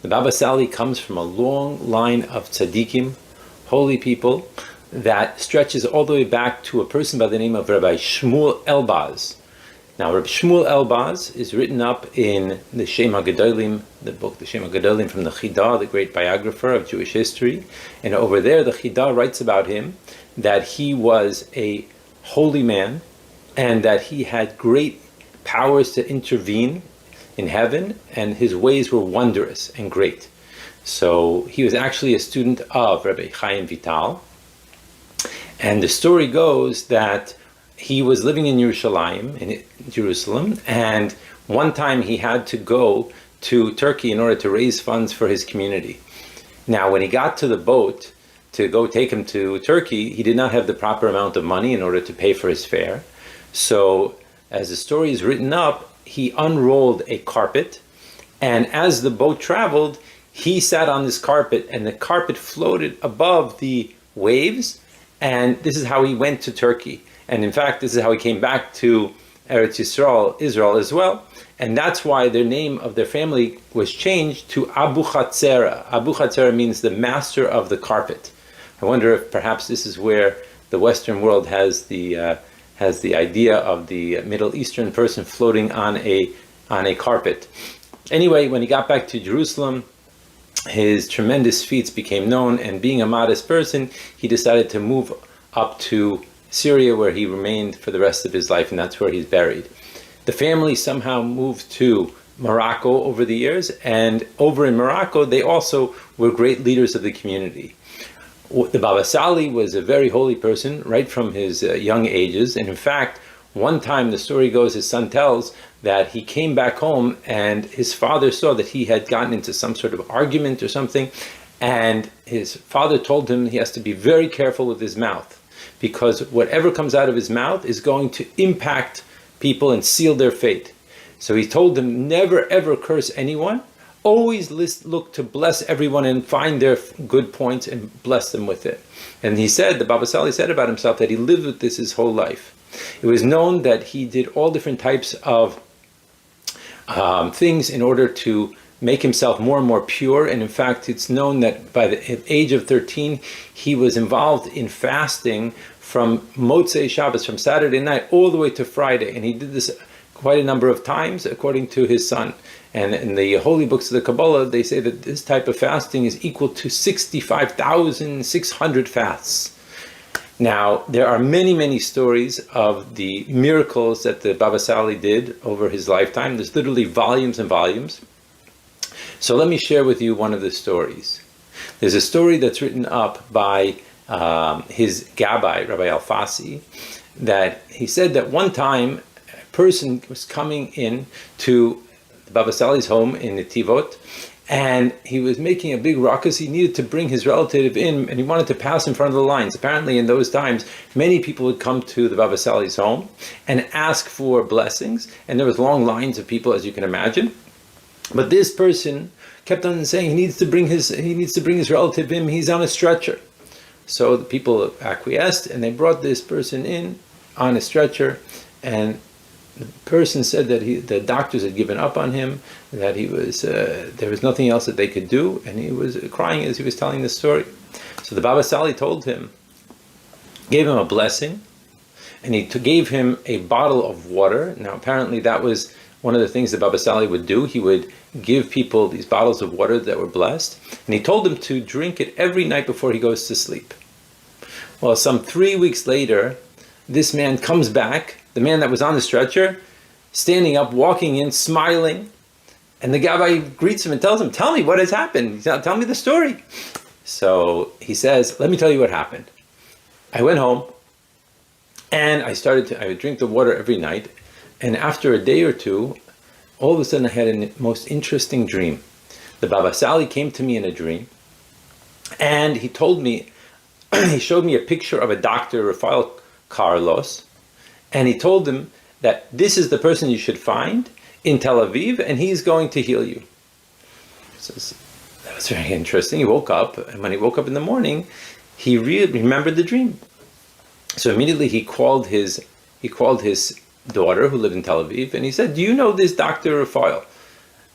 The Baba Sali comes from a long line of tzaddikim, holy people, that stretches all the way back to a person by the name of Rabbi Shmuel Elbaz. Now, Rabbi Shmuel Elbaz is written up in the Shem HaGedolim, the book, the Shem HaGedolim from the Chidah, the great biographer of Jewish history. And over there, the Chidah writes about him that he was a holy man and that he had great powers to intervene in heaven, and his ways were wondrous and great. So he was actually a student of Rabbi Chaim Vital. And the story goes that he was living in Jerusalem, and one time he had to go to Turkey in order to raise funds for his community. Now, when he got to the boat to go take him to Turkey, he did not have the proper amount of money in order to pay for his fare. So, as the story is written up, he unrolled a carpet, and as the boat traveled, he sat on this carpet, and the carpet floated above the waves, and this is how he went to Turkey. And in fact, this is how he came back to Eretz Yisrael, Israel as well. And that's why their name of their family was changed to Abuhatzeira. Avuchatzera means the master of the carpet. I wonder if perhaps this is where the Western world has the idea of the Middle Eastern person floating on a carpet. Anyway, when he got back to Jerusalem, his tremendous feats became known, and being a modest person, he decided to move up to Syria, where he remained for the rest of his life, and that's where he's buried. The family somehow moved to Morocco over the years, and over in Morocco, they also were great leaders of the community. The Baba Sali was a very holy person right from his young ages, and in fact, one time the story goes, his son tells, that he came back home and his father saw that he had gotten into some sort of argument or something, and his father told him he has to be very careful with his mouth, because whatever comes out of his mouth is going to impact people and seal their fate. So he told them, never ever curse anyone, always look to bless everyone and find their good points and bless them with it. And he said, the Baba Sali said about himself that he lived with this his whole life. It was known that he did all different types of things in order to make himself more and more pure. And in fact, it's known that by the age of 13, he was involved in fasting from Motzei Shabbos, from Saturday night all the way to Friday. And he did this quite a number of times, according to his son. And in the holy books of the Kabbalah, they say that this type of fasting is equal to 65,600 fasts. Now, there are many, many stories of the miracles that the Baba Sali did over his lifetime. There's literally volumes and volumes. So let me share with you one of the stories. There's a story that's written up by his Gabbai, Rabbi Alfasi, that he said that one time a person was coming in to the Baba Sali's home in Netivot, and he was making a big ruckus. He needed to bring his relative in, and he wanted to pass in front of the lines. Apparently, in those times, many people would come to the Baba Sali's home and ask for blessings, and there was long lines of people, as you can imagine. But this person kept on saying he needs to bring his relative in. He's on a stretcher. So the people acquiesced, and they brought this person in on a stretcher, and the person said that the doctors had given up on him, that he was there was nothing else that they could do, and he was crying as he was telling this story. So the Baba Sali told him, gave him a blessing, and he gave him a bottle of water. Now apparently that was one of the things that Baba Sali would do. He would give people these bottles of water that were blessed, and he told them to drink it every night before he goes to sleep. Well, some 3 weeks later, this man comes back, the man that was on the stretcher, standing up, walking in, smiling, and the Gabbai greets him and tells him, tell me what has happened, tell me the story. So he says, let me tell you what happened. I went home, and I would drink the water every night, and after a day or two, all of a sudden I had a most interesting dream. The Baba Sali came to me in a dream, and he told me, he showed me a picture of a doctor, Rafael Carlos, and he told him that this is the person you should find in Tel Aviv, and he's going to heal you. So that was very interesting. He woke up, and when he woke up in the morning, he remembered the dream. So immediately he called his daughter, who lived in Tel Aviv, and he said, do you know this Dr. Rafael?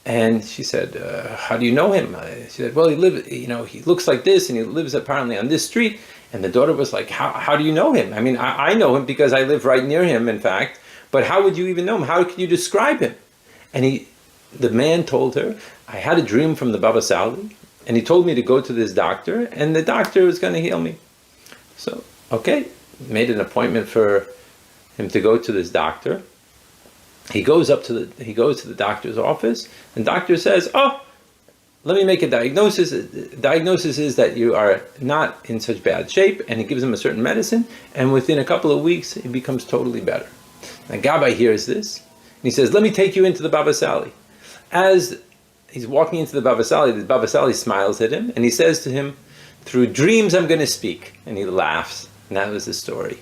And she said, how do you know him? She said, well, he looks like this, and he lives apparently on this street. And the daughter was like, how do you know him? I mean, I know him because I live right near him, in fact. But how would you even know him? How could you describe him? And the man told her, I had a dream from the Baba Sali, and he told me to go to this doctor, and the doctor was going to heal me. So, okay, made an appointment for him to go to this doctor. He goes to the doctor's office, and the doctor says, oh, let me make a diagnosis. The diagnosis is that you are not in such bad shape, and he gives him a certain medicine, and within a couple of weeks, he becomes totally better. Now, Gabbai hears this, and he says, let me take you into the Baba Sali. As he's walking into the Baba Sali smiles at him, and he says to him, through dreams I'm going to speak. And he laughs, and that was the story.